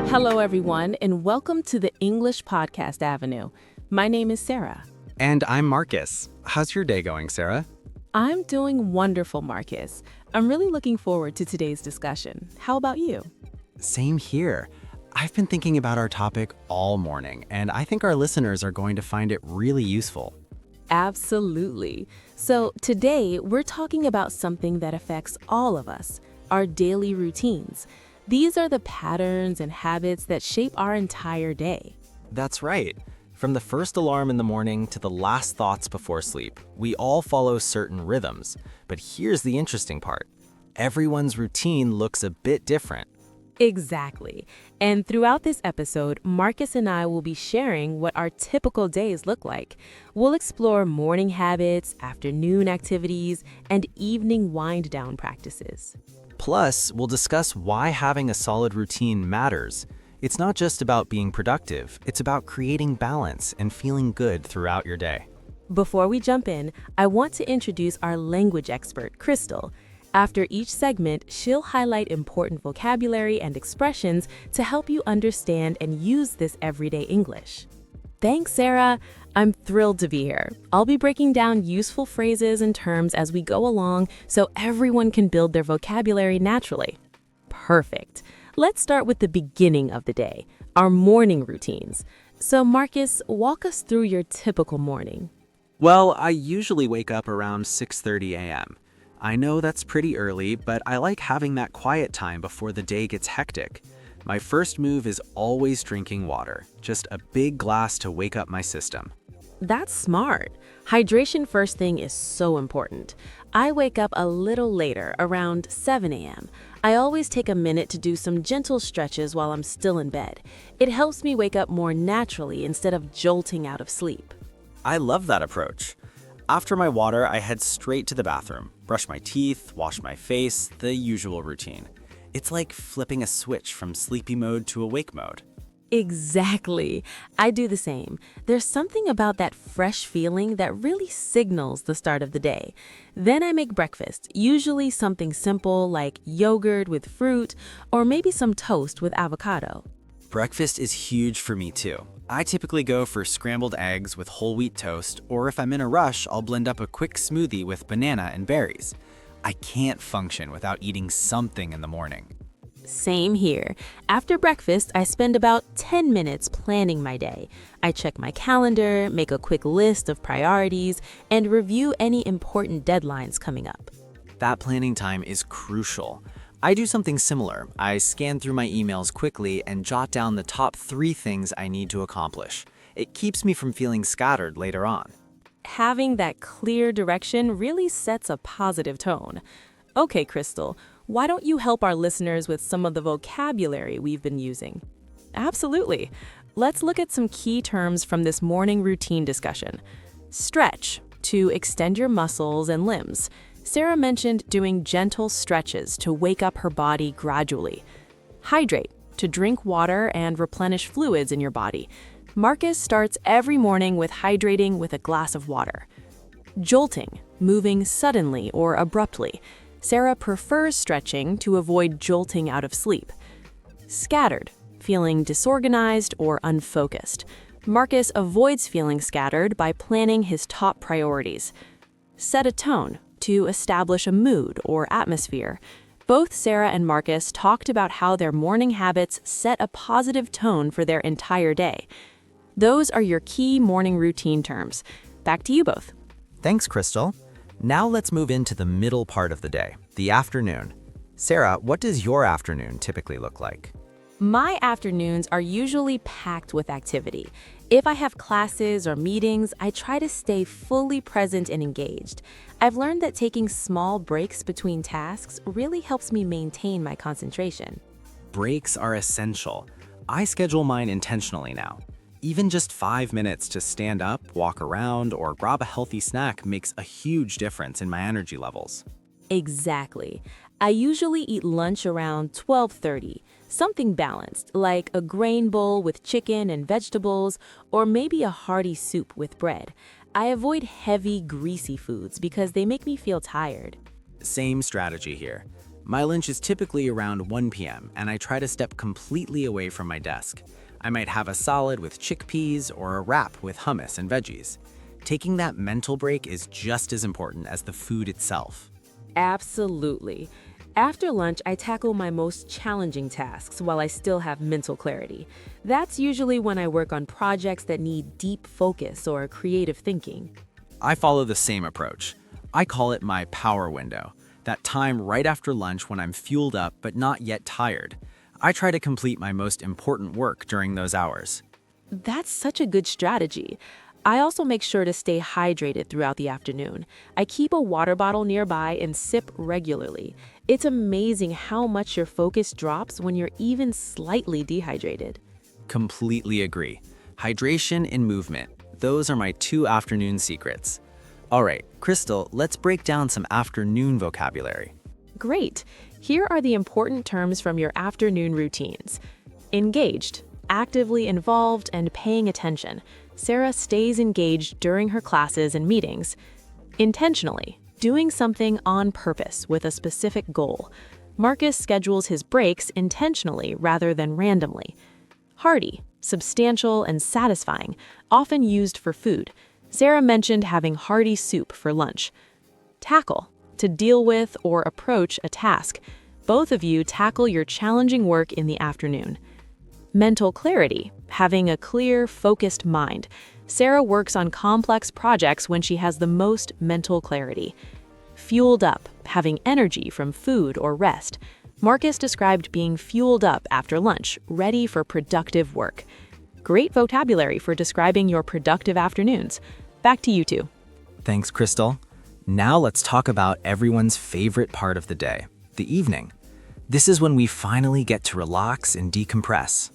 Hello, everyone, and welcome to the English Podcast Avenue. My name is Sarah. And I'm Marcus. How's your day going, Sarah? I'm doing wonderful, Marcus. I'm really looking forward to today's discussion. How about you? Same here. I've been thinking about our topic all morning, and I think our listeners are going to find it really useful. Absolutely. So today, we're talking about something that affects all of us, our daily routines. These are the patterns and habits that shape our entire day. That's right. From the first alarm in the morning to the last thoughts before sleep, we all follow certain rhythms. But here's the interesting part. Everyone's routine looks a bit different. Exactly. And throughout this episode, Marcus and I will be sharing what our typical days look like. We'll explore morning habits, afternoon activities, and evening wind-down practices. Plus, we'll discuss why having a solid routine matters. It's not just about being productive, it's about creating balance and feeling good throughout your day. Before we jump in, I want to introduce our language expert, Crystal. After each segment, she'll highlight important vocabulary and expressions to help you understand and use this everyday English. Thanks, Sarah. I'm thrilled to be here. I'll be breaking down useful phrases and terms as we go along so everyone can build their vocabulary naturally. Perfect. Let's start with the beginning of the day, our morning routines. So, Marcus, walk us through your typical morning. Well, I usually wake up around 6:30 a.m. I know that's pretty early, but I like having that quiet time before the day gets hectic. My first move is always drinking water, just a big glass to wake up my system. That's smart. Hydration first thing is so important. I wake up a little later, around 7 a.m. I always take a minute to do some gentle stretches while I'm still in bed. It helps me wake up more naturally instead of jolting out of sleep. I love that approach. After my water, I head straight to the bathroom, brush my teeth, wash my face, the usual routine. It's like flipping a switch from sleepy mode to awake mode. Exactly. I do the same. There's something about that fresh feeling that really signals the start of the day. Then I make breakfast, usually something simple like yogurt with fruit or maybe some toast with avocado. Breakfast is huge for me too. I typically go for scrambled eggs with whole wheat toast, or if I'm in a rush, I'll blend up a quick smoothie with banana and berries. I can't function without eating something in the morning. Same here. After breakfast, I spend about 10 minutes planning my day. I check my calendar, make a quick list of priorities, and review any important deadlines coming up. That planning time is crucial. I do something similar. I scan through my emails quickly and jot down the top 3 things I need to accomplish. It keeps me from feeling scattered later on. Having that clear direction really sets a positive tone. Okay, Crystal, why don't you help our listeners with some of the vocabulary we've been using? Absolutely. Let's look at some key terms from this morning routine discussion. Stretch, to extend your muscles and limbs. Sarah mentioned doing gentle stretches to wake up her body gradually. Hydrate, to drink water and replenish fluids in your body. Marcus starts every morning with hydrating with a glass of water. Jolting, moving suddenly or abruptly. Sarah prefers stretching to avoid jolting out of sleep. Scattered, feeling disorganized or unfocused. Marcus avoids feeling scattered by planning his top priorities. Set a tone, to establish a mood or atmosphere. Both Sarah and Marcus talked about how their morning habits set a positive tone for their entire day. Those are your key morning routine terms. Back to you both. Thanks, Crystal. Now let's move into the middle part of the day, the afternoon. Sarah, what does your afternoon typically look like? My afternoons are usually packed with activity. If I have classes or meetings, I try to stay fully present and engaged. I've learned that taking small breaks between tasks really helps me maintain my concentration. Breaks are essential. I schedule mine intentionally now. Even just 5 minutes to stand up, walk around, or grab a healthy snack makes a huge difference in my energy levels. Exactly. I usually eat lunch around 12:30, something balanced, like a grain bowl with chicken and vegetables, or maybe a hearty soup with bread. I avoid heavy, greasy foods because they make me feel tired. Same strategy here. My lunch is typically around 1 p.m., and I try to step completely away from my desk. I might have a salad with chickpeas or a wrap with hummus and veggies. Taking that mental break is just as important as the food itself. Absolutely. After lunch, I tackle my most challenging tasks while I still have mental clarity. That's usually when I work on projects that need deep focus or creative thinking. I follow the same approach. I call it my power window, that time right after lunch when I'm fueled up but not yet tired. I try to complete my most important work during those hours. That's such a good strategy. I also make sure to stay hydrated throughout the afternoon. I keep a water bottle nearby and sip regularly. It's amazing how much your focus drops when you're even slightly dehydrated. Completely agree. Hydration and movement, those are my 2 afternoon secrets. All right, Crystal, let's break down some afternoon vocabulary. Great. Here are the important terms from your afternoon routines. Engaged, actively involved and paying attention. Sarah stays engaged during her classes and meetings. Intentionally, doing something on purpose with a specific goal. Marcus schedules his breaks intentionally rather than randomly. Hearty, substantial and satisfying, often used for food. Sarah mentioned having hearty soup for lunch. Tackle, to deal with or approach a task. Both of you tackle your challenging work in the afternoon. Mental clarity, having a clear, focused mind. Sarah works on complex projects when she has the most mental clarity. Fueled up, having energy from food or rest. Marcus described being fueled up after lunch, ready for productive work. Great vocabulary for describing your productive afternoons. Back to you two. Thanks, Crystal. Now let's talk about everyone's favorite part of the day, the evening. This is when we finally get to relax and decompress.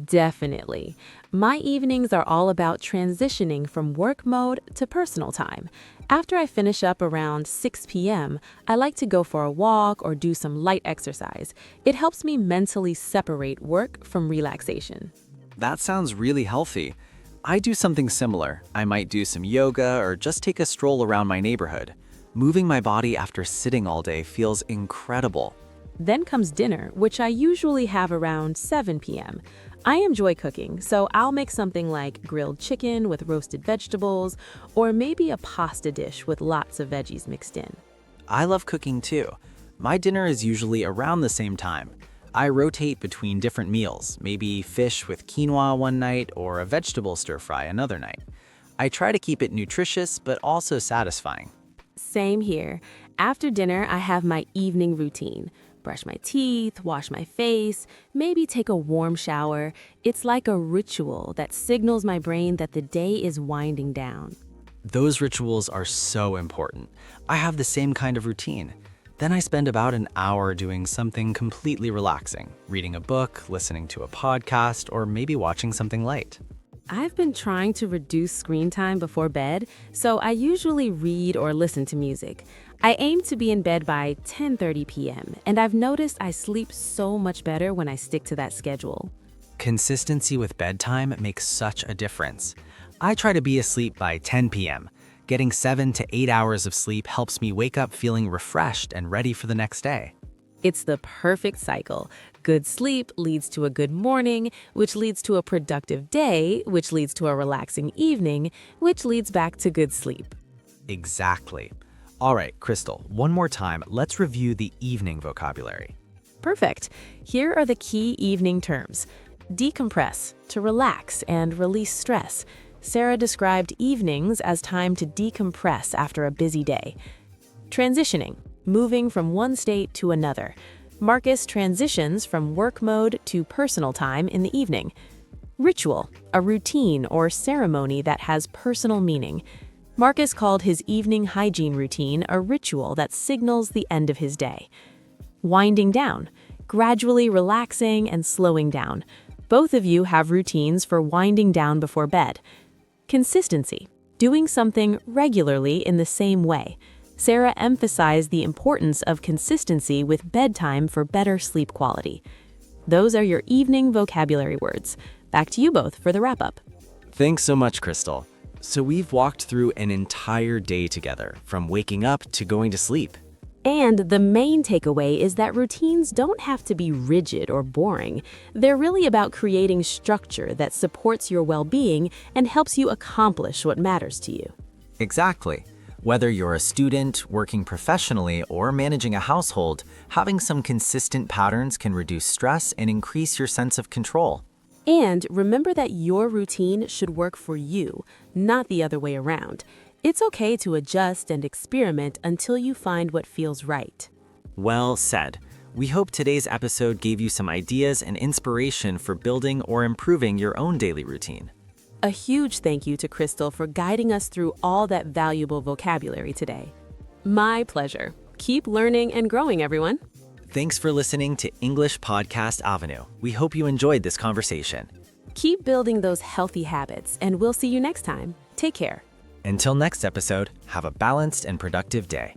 Definitely. My evenings are all about transitioning from work mode to personal time. After I finish up around 6 p.m., I like to go for a walk or do some light exercise. It helps me mentally separate work from relaxation. That sounds really healthy. I do something similar. I might do some yoga or just take a stroll around my neighborhood. Moving my body after sitting all day feels incredible. Then comes dinner, which I usually have around 7 p.m. I enjoy cooking, so I'll make something like grilled chicken with roasted vegetables, or maybe a pasta dish with lots of veggies mixed in. I love cooking too. My dinner is usually around the same time. I rotate between different meals, maybe fish with quinoa one night or a vegetable stir-fry another night. I try to keep it nutritious but also satisfying. Same here. After dinner, I have my evening routine. Brush my teeth, wash my face, maybe take a warm shower. It's like a ritual that signals my brain that the day is winding down. Those rituals are so important. I have the same kind of routine. Then I spend about an hour doing something completely relaxing, reading a book, listening to a podcast, or maybe watching something light. I've been trying to reduce screen time before bed, so I usually read or listen to music. I aim to be in bed by 10:30 p.m., and I've noticed I sleep so much better when I stick to that schedule. Consistency with bedtime makes such a difference. I try to be asleep by 10 p.m. Getting 7 to 8 hours of sleep helps me wake up feeling refreshed and ready for the next day. It's the perfect cycle. Good sleep leads to a good morning, which leads to a productive day, which leads to a relaxing evening, which leads back to good sleep. Exactly. All right, Crystal, one more time, let's review the evening vocabulary. Perfect. Here are the key evening terms. Decompress, to relax and release stress. Sarah described evenings as time to decompress after a busy day. Transitioning, moving from one state to another. Marcus transitions from work mode to personal time in the evening. Ritual, a routine or ceremony that has personal meaning. Marcus called his evening hygiene routine a ritual that signals the end of his day. Winding down, gradually relaxing and slowing down. Both of you have routines for winding down before bed. Consistency, doing something regularly in the same way. Sarah emphasized the importance of consistency with bedtime for better sleep quality. Those are your evening vocabulary words. Back to you both for the wrap-up. Thanks so much, Crystal. So we've walked through an entire day together, from waking up to going to sleep. And the main takeaway is that routines don't have to be rigid or boring. They're really about creating structure that supports your well-being and helps you accomplish what matters to you. Exactly. Whether you're a student, working professionally, or managing a household, having some consistent patterns can reduce stress and increase your sense of control. And remember that your routine should work for you, not the other way around. It's okay to adjust and experiment until you find what feels right. Well said. We hope today's episode gave you some ideas and inspiration for building or improving your own daily routine. A huge thank you to Crystal for guiding us through all that valuable vocabulary today. My pleasure. Keep learning and growing, everyone. Thanks for listening to English Podcast Avenue. We hope you enjoyed this conversation. Keep building those healthy habits, and we'll see you next time. Take care. Until next episode, have a balanced and productive day.